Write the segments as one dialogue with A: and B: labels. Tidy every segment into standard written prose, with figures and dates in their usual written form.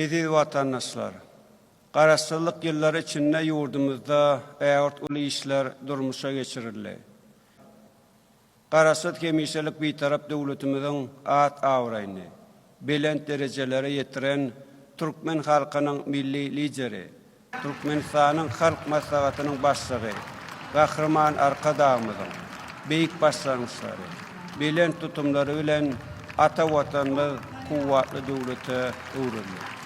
A: Aziz vatandaşlar, qarasızlık yılları içinde yurdumuzda ağır ulu işler durmuşa geçirildi. Qarasız kemişelik bir taraf devletimizin at avrayını, belent derecelere yetiren Türkmen halkının milli lideri, Türkmenistan'ın halk maslahatının başlığı, Kahraman Arkadağımızın büyük başlangıçları, belent tutumları ile ata vatanımız kuvvetli devlete uğradı.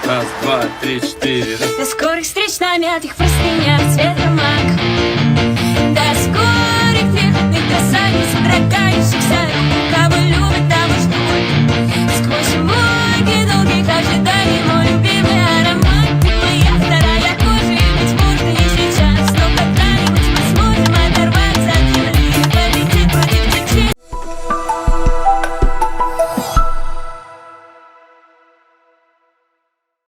B: Раз, два, три, четыре.
C: До скорых встреч на мятых простынях цвета мак. До скорых верных красавиц, прогающихся